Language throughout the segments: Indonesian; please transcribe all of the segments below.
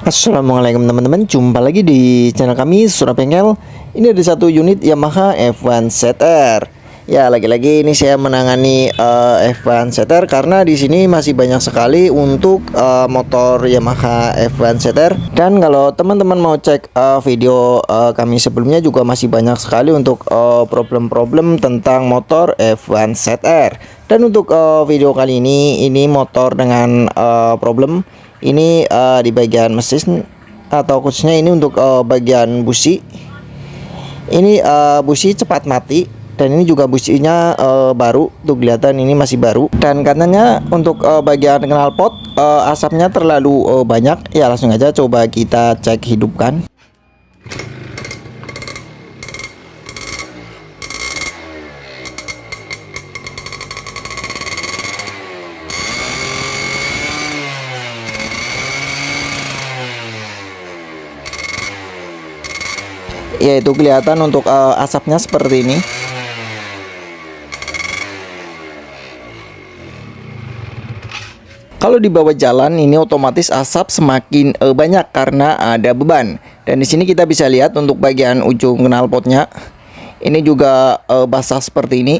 Assalamualaikum teman-teman, jumpa lagi di channel kami Surah Bengkel. Ini ada satu unit Yamaha F1 ZR. Ya, lagi-lagi ini saya menangani F1 ZR karena di sini masih banyak sekali untuk motor Yamaha F1 ZR. Dan kalau teman-teman mau cek video kami sebelumnya juga masih banyak sekali untuk problem-problem tentang motor F1 ZR. Dan untuk video kali ini motor dengan problem ini di bagian mesin atau khususnya ini untuk bagian busi. Ini busi cepat mati dan ini juga businya baru, tuh kelihatan ini masih baru. Dan katanya untuk bagian knalpot asapnya terlalu banyak. Ya, langsung aja coba kita cek hidupkan. Yaitu kelihatan untuk asapnya seperti ini. Kalau di bawah jalan ini otomatis asap semakin banyak karena ada beban. Dan di sini kita bisa lihat untuk bagian ujung knalpotnya ini juga basah seperti ini.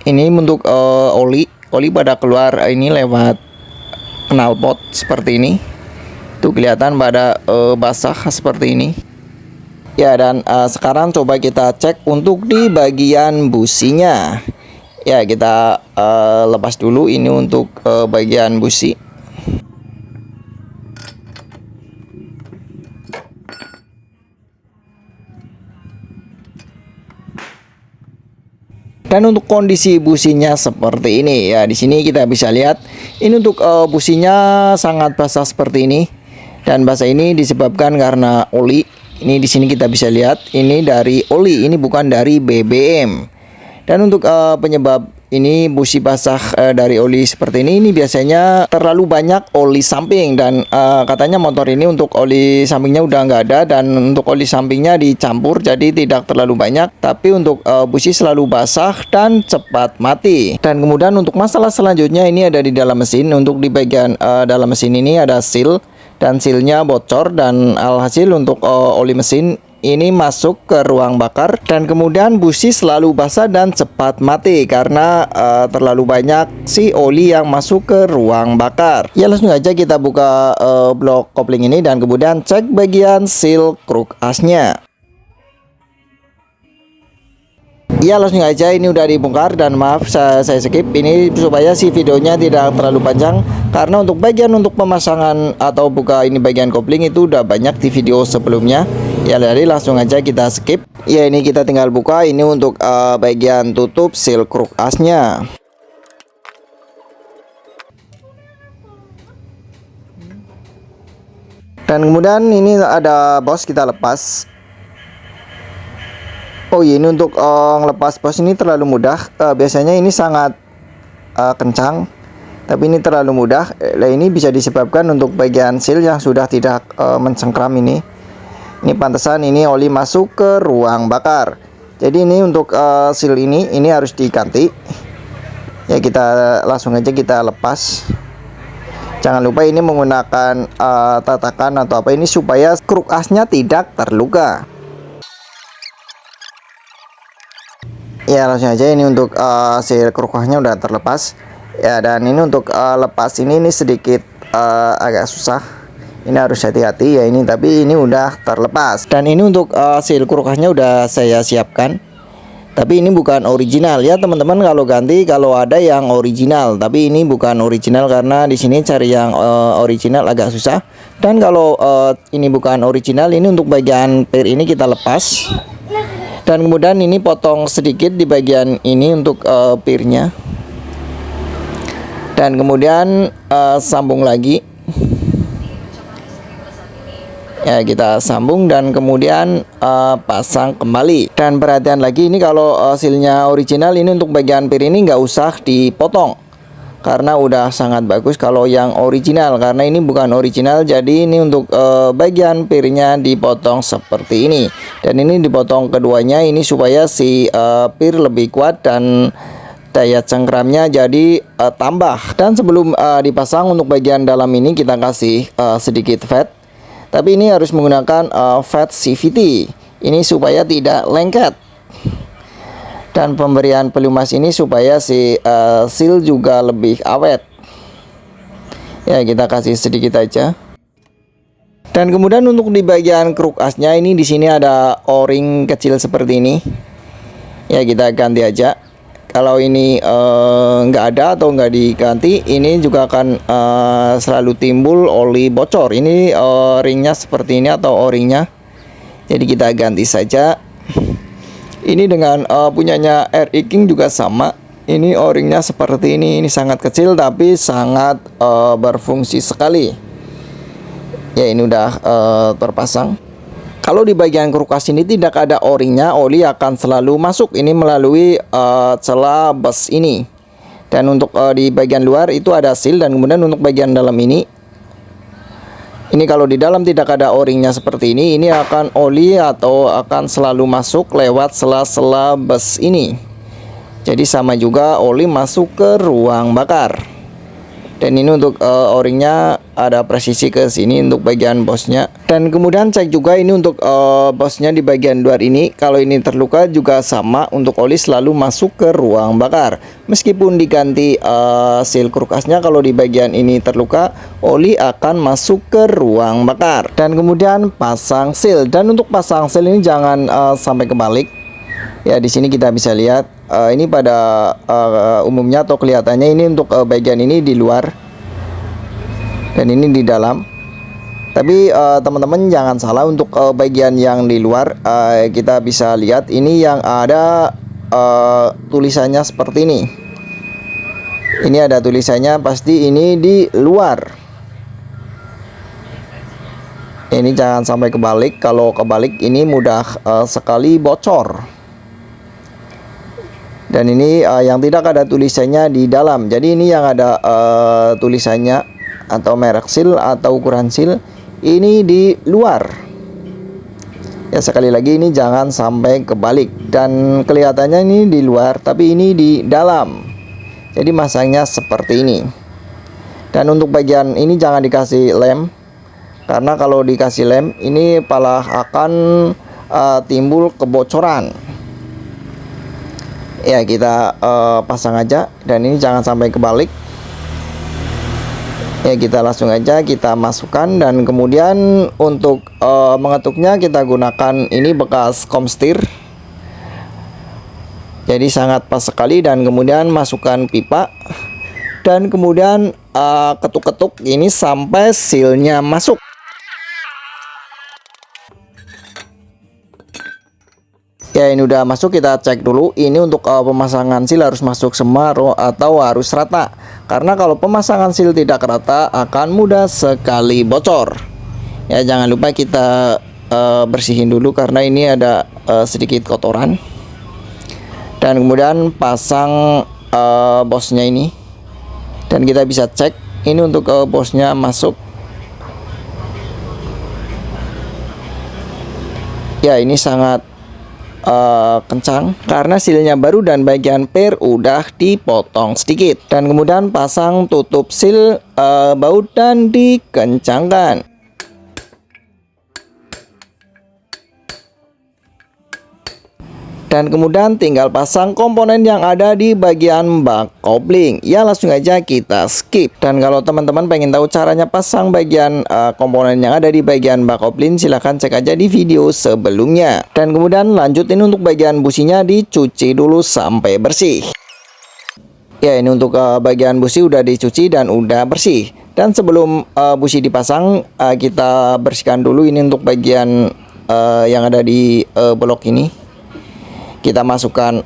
Ini untuk oli pada keluar ini lewat knalpot seperti ini. Tuh kelihatan pada basah seperti ini. Ya, dan sekarang coba kita cek untuk di bagian businya. Ya, kita lepas dulu ini untuk bagian busi. Dan untuk kondisi businya seperti ini. Ya, di sini kita bisa lihat ini untuk businya sangat basah seperti ini. Dan basah ini disebabkan karena oli. Ini di sini kita bisa lihat ini dari oli, ini bukan dari BBM. Dan untuk penyebab ini busi basah dari oli seperti ini biasanya terlalu banyak oli samping. Dan katanya motor ini untuk oli sampingnya udah nggak ada, dan untuk oli sampingnya dicampur jadi tidak terlalu banyak. Tapi untuk busi selalu basah dan cepat mati. Dan kemudian untuk masalah selanjutnya ini ada di dalam mesin. Untuk di bagian dalam mesin ini ada seal. Dan sealnya bocor, dan alhasil untuk oli mesin ini masuk ke ruang bakar. Dan kemudian busi selalu basah dan cepat mati karena terlalu banyak si oli yang masuk ke ruang bakar. Ya, langsung aja kita buka blok kopling ini dan kemudian cek bagian seal kruk asnya. Ya, langsung aja ini udah dibongkar, dan maaf saya skip ini supaya si videonya tidak terlalu panjang. Karena untuk bagian untuk pemasangan atau buka ini bagian kopling itu udah banyak di video sebelumnya. Ya, jadi langsung aja kita skip. Ya, ini kita tinggal buka ini untuk bagian tutup seal kruk asnya. Dan kemudian ini ada bos, kita lepas. Oh iya, ini untuk ngelepas bos ini terlalu mudah. Biasanya ini sangat kencang, tapi ini terlalu mudah. Ini bisa disebabkan untuk bagian seal yang sudah tidak mencengkram ini. Ini pantesan ini oli masuk ke ruang bakar. Jadi ini untuk seal ini harus diganti. Ya, kita langsung aja kita lepas. Jangan lupa ini menggunakan tatakan atau apa ini supaya kruk asnya tidak terluka. Ya, langsung aja ini untuk seal kruknya udah terlepas. Ya, dan ini untuk lepas ini sedikit agak susah. Ini harus hati-hati ya ini, tapi ini udah terlepas. Dan ini untuk seal kruknya udah saya siapkan. Tapi ini bukan original ya teman-teman, kalau ganti kalau ada yang original. Tapi ini bukan original karena di sini cari yang original agak susah. Dan kalau ini bukan original, ini untuk bagian per ini kita lepas. Dan kemudian ini potong sedikit di bagian ini untuk pirnya. Dan kemudian sambung lagi. Ya, kita sambung dan kemudian pasang kembali. Dan perhatian lagi ini kalau sealnya original, ini untuk bagian pir ini nggak usah dipotong karena udah sangat bagus kalau yang original. Karena ini bukan original, jadi ini untuk bagian pirnya dipotong seperti ini. Dan ini dipotong keduanya ini supaya si pir lebih kuat dan daya cengkramnya jadi tambah. Dan sebelum dipasang untuk bagian dalam ini kita kasih sedikit fat. Tapi ini harus menggunakan fat CVT. Ini supaya tidak lengket. Dan pemberian pelumas ini supaya si seal juga lebih awet. Ya, kita kasih sedikit aja. Dan kemudian untuk di bagian kruk asnya ini di sini ada o-ring kecil seperti ini. Ya, kita ganti aja. Kalau ini nggak ada atau nggak diganti, ini juga akan selalu timbul oli bocor. Ini ringnya seperti ini atau o-ringnya. Jadi kita ganti saja. Ini dengan punyanya RI King juga sama. Ini o-ringnya seperti ini. Ini sangat kecil tapi sangat berfungsi sekali. Ya, ini udah terpasang. Kalau di bagian kruk as ini tidak ada o-ringnya, oli akan selalu masuk ini melalui celah bus ini. Dan untuk di bagian luar itu ada seal, dan kemudian untuk bagian dalam ini kalau di dalam tidak ada o-ringnya seperti ini akan oli atau akan selalu masuk lewat sela-sela bus ini. Jadi sama juga oli masuk ke ruang bakar. Dan ini untuk o-ringnya ada presisi ke sini untuk bagian bosnya. Dan kemudian cek juga ini untuk bosnya di bagian luar ini. Kalau ini terluka juga sama, untuk oli selalu masuk ke ruang bakar. Meskipun diganti seal kruk asnya, kalau di bagian ini terluka, oli akan masuk ke ruang bakar. Dan kemudian pasang seal. Dan untuk pasang seal ini jangan sampai kebalik. Ya, di sini kita bisa lihat ini pada umumnya atau kelihatannya ini untuk bagian ini di luar dan ini di dalam. Tapi teman-teman jangan salah, untuk bagian yang di luar kita bisa lihat ini yang ada tulisannya seperti ini. Ini ada tulisannya, pasti ini di luar. Ini jangan sampai kebalik. Kalau kebalik ini mudah sekali bocor. Dan ini yang tidak ada tulisannya di dalam. Jadi ini yang ada tulisannya atau merek seal atau ukuran seal ini di luar. Ya, sekali lagi ini jangan sampai kebalik. Dan kelihatannya ini di luar tapi ini di dalam. Jadi masangnya seperti ini. Dan untuk bagian ini jangan dikasih lem, karena kalau dikasih lem ini malah akan timbul kebocoran. Ya, kita pasang aja, dan ini jangan sampai kebalik. Ya, kita langsung aja kita masukkan. Dan kemudian untuk mengetuknya kita gunakan ini bekas komstir. Jadi sangat pas sekali. Dan kemudian masukkan pipa, dan kemudian ketuk-ketuk ini sampai sealnya masuk. Ya, ini udah masuk, kita cek dulu. Ini untuk pemasangan seal harus masuk semua atau harus rata. Karena kalau pemasangan seal tidak rata akan mudah sekali bocor. Ya, jangan lupa kita bersihin dulu karena ini ada sedikit kotoran. Dan kemudian pasang bosnya ini. Dan kita bisa cek ini untuk bosnya masuk. Ya, ini sangat kencang karena sealnya baru dan bagian per udah dipotong sedikit. Dan kemudian pasang tutup seal baut dan dikencangkan. Dan kemudian tinggal pasang komponen yang ada di bagian bak kopling. Ya, langsung aja kita skip. Dan kalau teman-teman pengen tahu caranya pasang bagian komponen yang ada di bagian bak kopling, silahkan cek aja di video sebelumnya. Dan kemudian lanjutin untuk bagian businya dicuci dulu sampai bersih. Ya, ini untuk bagian busi udah dicuci dan udah bersih. Dan sebelum busi dipasang, kita bersihkan dulu ini untuk bagian yang ada di blok ini. Kita masukkan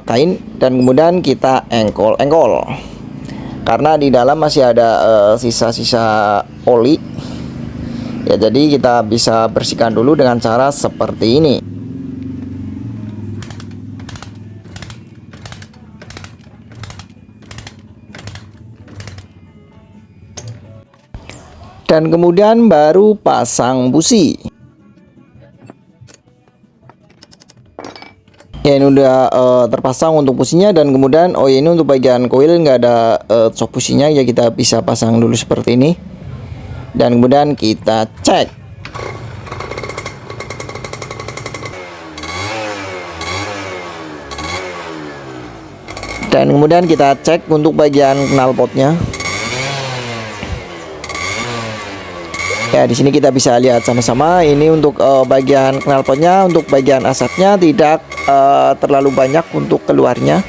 kain dan kemudian kita engkol-engkol. Karena di dalam masih ada sisa-sisa oli. Ya, jadi kita bisa bersihkan dulu dengan cara seperti ini. Dan kemudian baru pasang busi. Ya, ini udah terpasang untuk businya. Dan kemudian ini untuk bagian koil nggak ada sok businya, ya kita bisa pasang dulu seperti ini. Dan kemudian kita cek. Dan kemudian kita cek untuk bagian knalpotnya. Ya, di sini kita bisa lihat sama-sama ini untuk bagian knalpotnya, untuk bagian asapnya tidak terlalu banyak untuk keluarnya.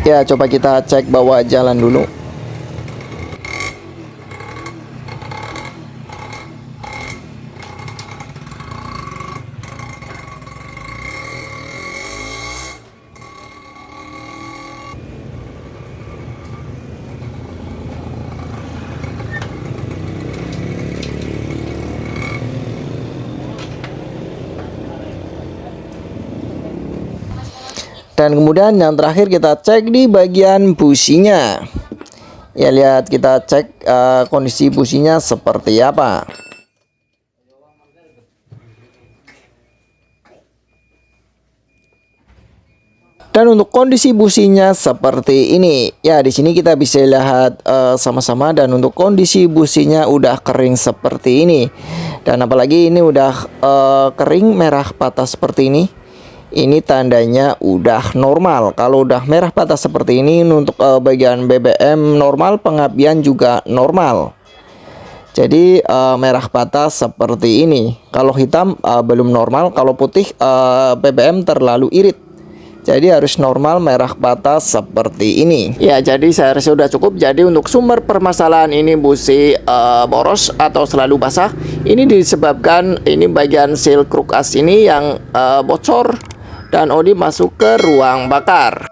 Ya, coba kita cek bawa jalan dulu. Dan kemudian yang terakhir kita cek di bagian businya. Ya, lihat kita cek kondisi businya seperti apa. Dan untuk kondisi businya seperti ini. Ya, di sini kita bisa lihat sama-sama, dan untuk kondisi businya udah kering seperti ini. Dan apalagi ini udah kering merah patah seperti ini. Ini tandanya udah normal. Kalau udah merah patah seperti ini untuk bagian BBM normal, pengapian juga normal. Jadi merah patah seperti ini. Kalau hitam belum normal, kalau putih BBM terlalu irit. Jadi harus normal merah patah seperti ini. Ya, jadi saya rasa sudah cukup. Jadi untuk sumber permasalahan ini busi boros atau selalu basah, ini disebabkan ini bagian seal kruk as ini yang bocor dan oli masuk ke ruang bakar.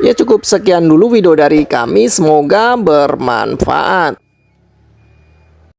Ya, cukup sekian dulu video dari kami, semoga bermanfaat.